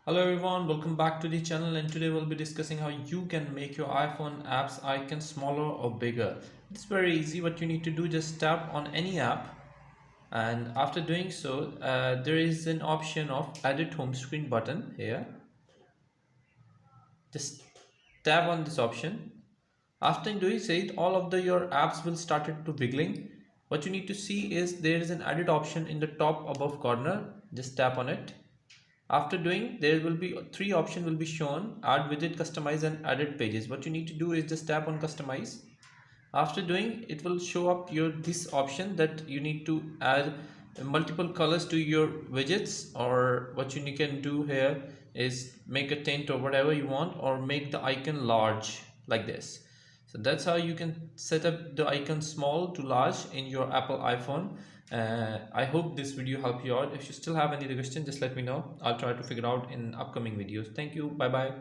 Hello everyone, welcome back to the channel, and today we'll be discussing how you can make your iPhone apps icon smaller or bigger. It's very easy. What you need to do, just tap on any app, and after doing so there is an option of edit home screen button here. Just tap on this option. After doing so, all of your apps will started to wiggling. What you need to see is there is an edit option in the top above corner. Just tap on it. After doing, there will be three options will be shown: add widget, customize, and edit pages. What you need to do is just tap on customize. After doing, it will show up this option that you need to add multiple colors to your widgets, or what you can do here is make a tint or whatever you want, or make the icon large like this. So that's how you can set up the icon small to large in your Apple iPhone. I hope this video helped you out. If you still have any question, just let me know. I'll try to figure out in upcoming videos. Thank you. Bye bye.